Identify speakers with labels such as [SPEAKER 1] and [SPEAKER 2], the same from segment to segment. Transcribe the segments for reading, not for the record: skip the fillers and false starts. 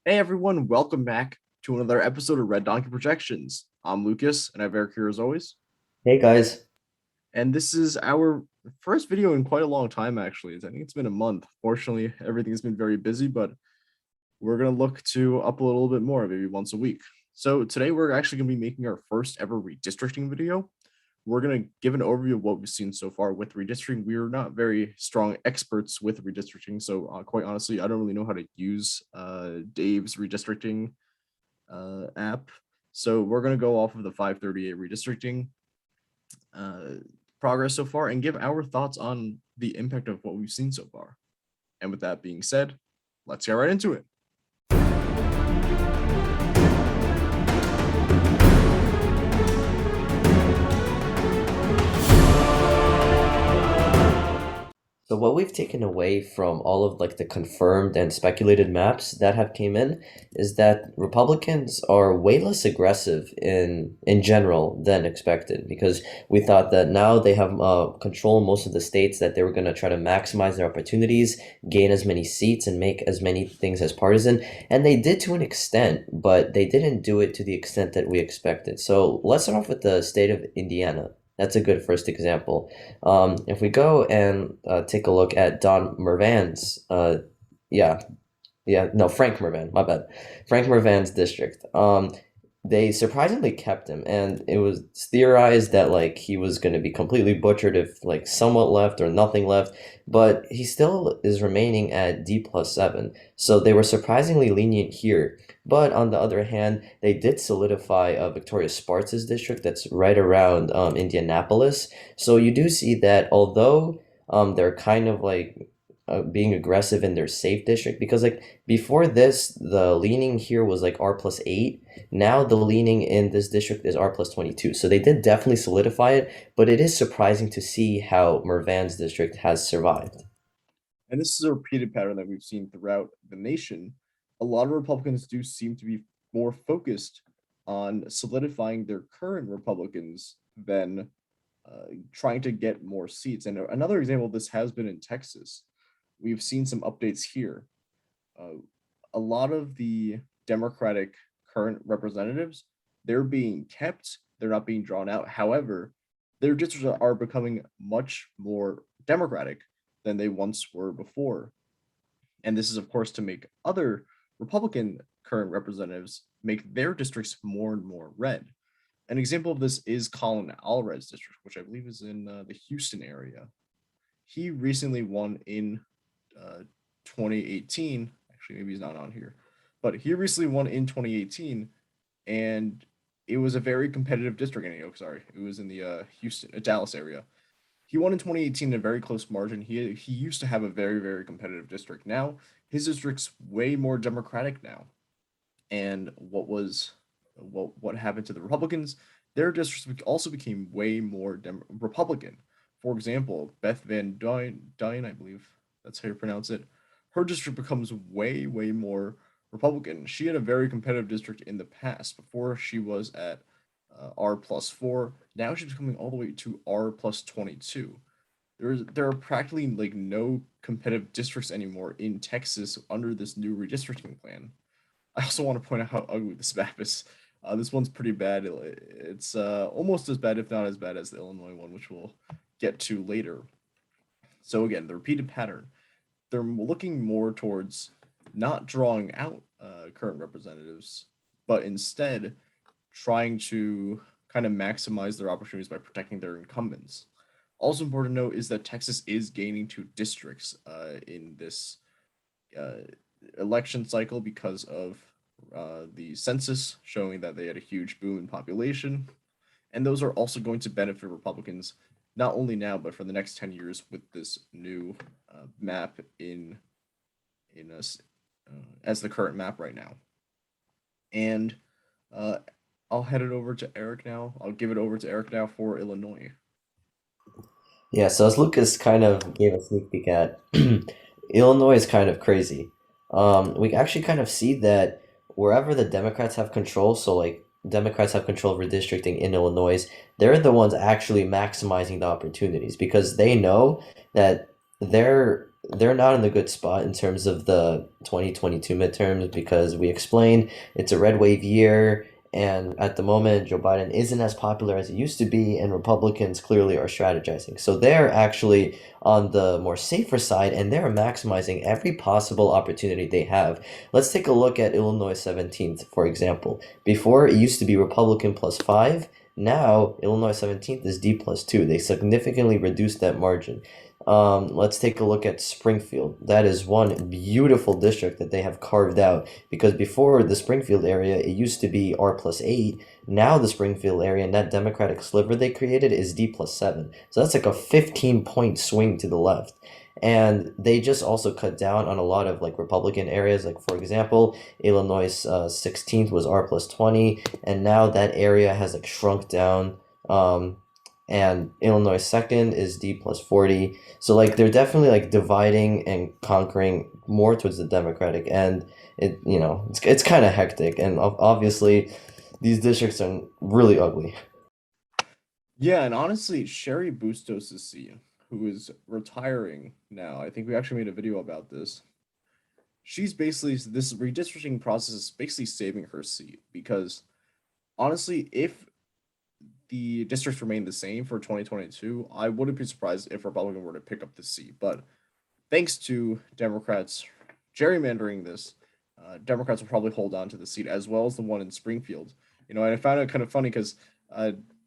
[SPEAKER 1] Hey everyone, welcome back to another episode of Red Donkey Projections. I'm Lucas, and I have Eric here as always.
[SPEAKER 2] Hey guys.
[SPEAKER 1] And this is our first video in quite a long time, actually. I think it's been a month. Fortunately, everything's been very busy, but we're going to look to up a little bit more, maybe once a week. So today we're actually going to be making our first ever redistricting video. We're going to give an overview of what we've seen so far with redistricting. We're not very strong experts with redistricting, so quite honestly, I don't really know how to use Dave's redistricting app. So we're going to go off of the 538 redistricting uh, progress so far and give our thoughts on the impact of what we've seen so far. And with that being said, let's get right into it.
[SPEAKER 2] So what we've taken away from all of like the confirmed and speculated maps that have came in is that Republicans are way less aggressive in general than expected, because we thought that now they have control in most of the states, that they were going to try to maximize their opportunities, gain as many seats, and make as many things as partisan. And they did to an extent, but they didn't do it to the extent that we expected. So let's start off with the state of Indiana. That's a good first example. If we go and take a look at Don Mervan's, yeah, no, Frank Mervan, my bad. Frank Mervan's district. They surprisingly kept him, and it was theorized that like he was going to be completely butchered if like somewhat left or nothing left, but he still is remaining at D+7. So they were surprisingly lenient here. But on the other hand, they did solidify Victoria Sparks' district that's right around Indianapolis. So you do see that although they're kind of like being aggressive in their safe district, because like before this the leaning here was like R+8. Now the leaning in this district is R+22, so they did definitely solidify it, but it is surprising to see how Mervan's district has survived.
[SPEAKER 1] And this is a repeated pattern that we've seen throughout the nation. A lot of Republicans do seem to be more focused on solidifying their current Republicans than trying to get more seats. And another example of this has been in Texas. We've seen some updates here. Uh, a lot of the Democratic current representatives, they're being kept, they're not being drawn out. However, their districts are becoming much more Democratic than they once were before. And this is, of course, to make other Republican current representatives make their districts more and more red. An example of this is Colin Allred's district, which I believe is in the Houston area. He recently won in 2018. Actually, maybe he's not on here, but he recently won in 2018, and it was a very competitive district. Sorry, it was in the Houston, Dallas area. He won in 2018 in a very close margin. He used to have a very competitive district. Now his district's way more Democratic now. And what happened to the Republicans? Their districts also became way more Republican. For example, Beth Van Dyne, I believe that's how you pronounce it. Her district becomes way more Republican. She had a very competitive district in the past before she was at R+4. Now she's coming all the way to R+22. There are practically like no competitive districts anymore in Texas under this new redistricting plan. I also want to point out how ugly this map is. This one's pretty bad. It's almost as bad, if not as bad, as the Illinois one, which we'll get to later. So again, the repeated pattern. They're looking more towards not drawing out current representatives, but instead trying to kind of maximize their opportunities by protecting their incumbents. Also important to note is that Texas is gaining 2 districts in this uh, election cycle because of the census showing that they had a huge boom in population. And those are also going to benefit Republicans, not only now, but for the next 10 years with this new map in us as the current map right now. And uh, I'll head it over to Eric now. I'll give it over to Eric now for Illinois.
[SPEAKER 2] Yeah, so as Lucas kind of gave a sneak peek at, Illinois is kind of crazy. We actually kind of see that wherever the Democrats have control, so like Democrats have control of redistricting in Illinois, they're the ones actually maximizing the opportunities, because they know that their they're not in the good spot in terms of the 2022 midterms because we explained it's a red wave year, and at the moment, Joe Biden isn't as popular as he used to be, and Republicans clearly are strategizing. So they're actually on the more safer side, and they're maximizing every possible opportunity they have. Let's take a look at Illinois 17th, for example. Before, it used to be Republican plus 5. Now, Illinois 17th is D plus 2. They significantly reduced that margin. Let's take a look at Springfield. That is one beautiful district that they have carved out because before the Springfield area, it used to be R plus 8. Now the Springfield area and that Democratic sliver they created is D plus 7. So that's like a 15-point swing to the left. And they just also cut down on a lot of like Republican areas. Like for example, Illinois 16th was R plus 20, and now that area has like shrunk down. And Illinois second is D plus 40. So like they're definitely like dividing and conquering more towards the Democratic end. It's kind of hectic, and obviously these districts are really ugly.
[SPEAKER 1] Yeah, and honestly, Sherry Bustos' seat, who is retiring now, I think we actually made a video about this. She's basically this redistricting process is basically saving her seat because honestly, if the districts remain the same for 2022, I wouldn't be surprised if Republican were to pick up the seat. But thanks to Democrats gerrymandering this, Democrats will probably hold on to the seat as well as the one in Springfield. And I found it kind of funny because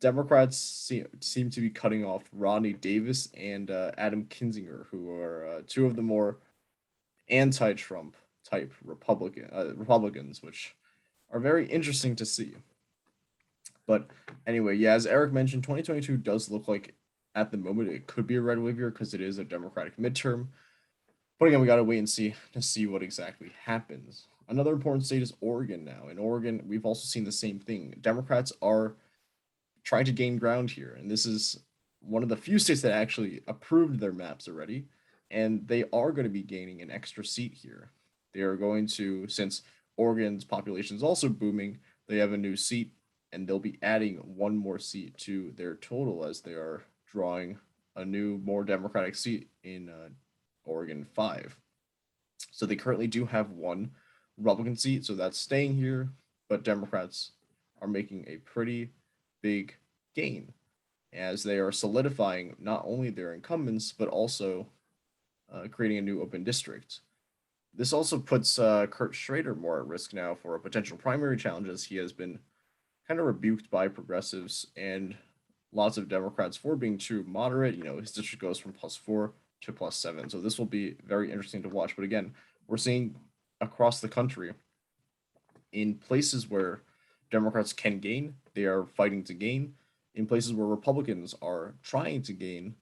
[SPEAKER 1] Democrats seem to be cutting off Rodney Davis and Adam Kinzinger, who are two of the more anti-Trump type Republicans, which are very interesting to see. But anyway, yeah, as Eric mentioned, 2022 does look like at the moment it could be a red wave year because it is a Democratic midterm. But again, we got to wait and see to see what exactly happens. Another important state is Oregon now. In Oregon, we've also seen the same thing. Democrats are trying to gain ground here, and this is one of the few states that actually approved their maps already, and they are going to be gaining an extra seat here. They are going to, since Oregon's population is also booming, they have a new seat, and they'll be adding one more seat to their total as they are drawing a new, more Democratic seat in Oregon 5. So they currently do have one Republican seat, so that's staying here, but Democrats are making a pretty big gain as they are solidifying not only their incumbents, but also creating a new open district. This also puts Kurt Schrader more at risk now for a potential primary challenge as he has been kind of rebuked by progressives and lots of Democrats for being too moderate. His district goes from +4 to +7. So this will be very interesting to watch. But again, we're seeing across the country in places where Democrats can gain, they are fighting to gain. In places where Republicans are trying to gain,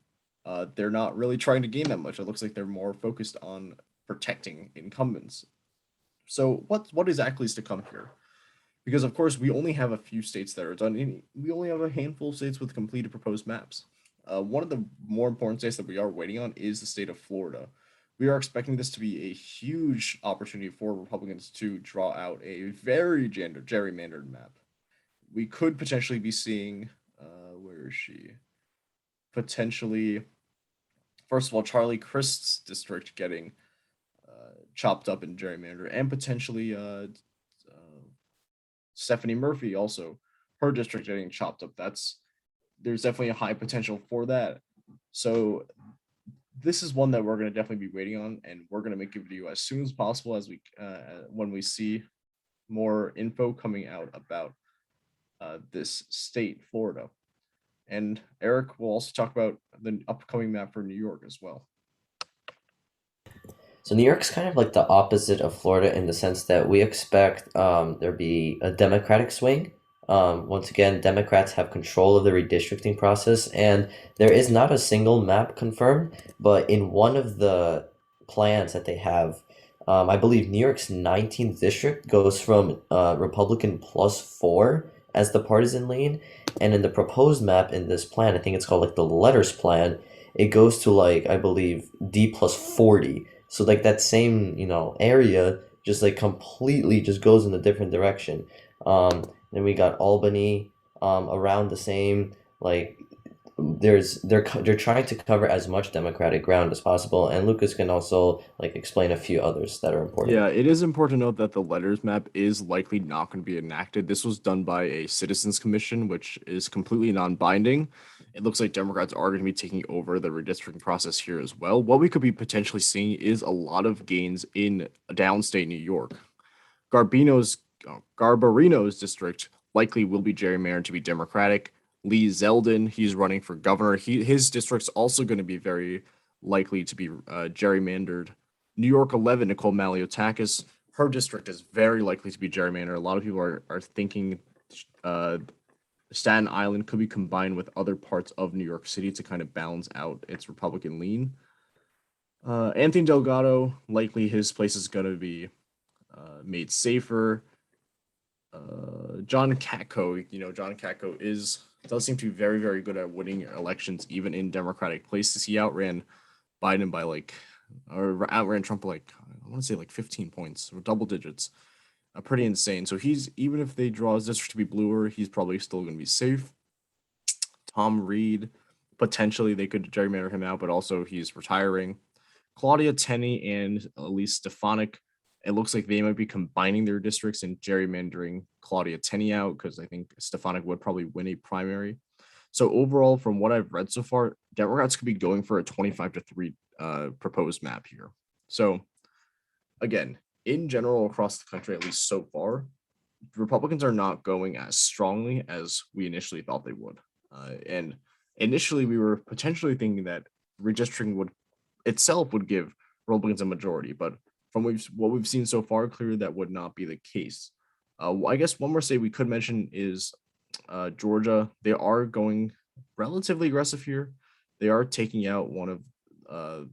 [SPEAKER 1] they're not really trying to gain that much. It looks like they're more focused on protecting incumbents. So what exactly is to come here? Because of course we only have a few states that are done. We only have a handful of states with completed proposed maps. One of the more important states that we are waiting on is the state of Florida. We are expecting this to be a huge opportunity for Republicans to draw out a very gerrymandered map. We could potentially be seeing, where is she? Potentially, first of all, Charlie Crist's district getting chopped up in gerrymander, and potentially Stephanie Murphy also, her district getting chopped up. There's definitely a high potential for that. So this is one that we're going to definitely be waiting on, and we're going to make a video as soon as possible as we when we see more info coming out about this state, Florida. And Eric will also talk about the upcoming map for New York as well.
[SPEAKER 2] So New York's kind of like the opposite of Florida in the sense that we expect there be a Democratic swing. Once again, Democrats have control of the redistricting process, and there is not a single map confirmed, but in one of the plans that they have, I believe New York's 19th district goes from Republican +4 as the partisan lean, and in the proposed map in this plan, I think it's called like the letters plan, it goes to like, I believe, D +40. So like that same, area just like completely just goes in a different direction. Then we got Albany around the same, like they're trying to cover as much Democratic ground as possible, and Lucas can also like explain a few others that are important.
[SPEAKER 1] Yeah, it is important to note that the letters map is likely not going to be enacted. This was done by a citizens commission, which is completely non-binding. It looks like Democrats are going to be taking over the redistricting process here as well. What we could be potentially seeing is a lot of gains in downstate New York. Garbarino's district likely will be gerrymandered to be Democratic. Lee Zeldin, he's running for governor. His district's also going to be very likely to be gerrymandered. New York 11, Nicole Maliotakis, her district is very likely to be gerrymandered. A lot of people are thinking Staten Island could be combined with other parts of New York City to kind of balance out its Republican lean. Anthony Delgado, likely his place is going to be made safer. John Katko, John Katko does seem to be very, very good at winning elections, even in Democratic places. He outran Biden by or outran Trump by I want to say 15 points or double digits. Pretty insane. So even if they draw his district to be bluer, he's probably still going to be safe. Tom Reed, potentially they could gerrymander him out, but also he's retiring. Claudia Tenney and Elise Stefanik, it looks like they might be combining their districts and gerrymandering Claudia Tenney out because I think Stefanik would probably win a primary. So overall, from what I've read so far, Democrats could be going for a 25-3 proposed map here. So again, in general, across the country, at least so far, Republicans are not going as strongly as we initially thought they would. And initially, we were potentially thinking that redistricting would give Republicans a majority, but from what we've seen so far, clearly that would not be the case. I guess one more state we could mention is Georgia. They are going relatively aggressive here. They are taking out one of the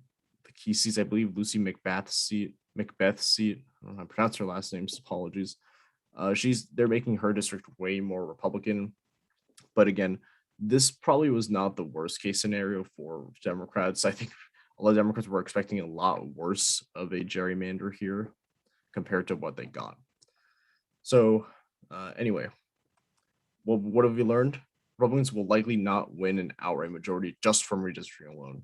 [SPEAKER 1] key seats, I believe, Lucy Macbeth's seat. I don't know how to pronounce her last name. Apologies. They're making her district way more Republican. But again, this probably was not the worst case scenario for Democrats. I think a lot of Democrats were expecting a lot worse of a gerrymander here compared to what they got. So anyway, well, what have we learned? Republicans will likely not win an outright majority just from redistricting alone.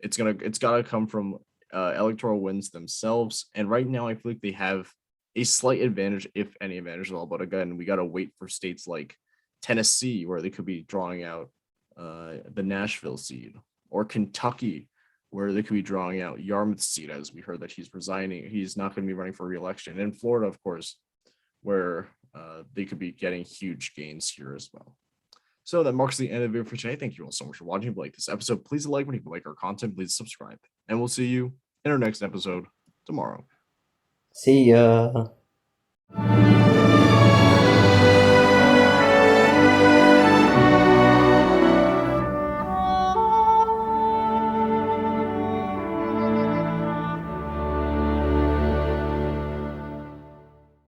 [SPEAKER 1] It's gotta come from electoral wins themselves. And right now, I feel like they have a slight advantage, if any advantage at all. But again, we gotta wait for states like Tennessee, where they could be drawing out the Nashville seat, or Kentucky, where they could be drawing out Yarmouth's seat, as we heard that he's resigning. He's not going to be running for re-election. And Florida, of course, where they could be getting huge gains here as well. So that marks the end of the video for today. Thank you all so much for watching. If you like this episode, please like when you like our content. Please subscribe. And we'll see you in our next episode tomorrow.
[SPEAKER 2] See ya.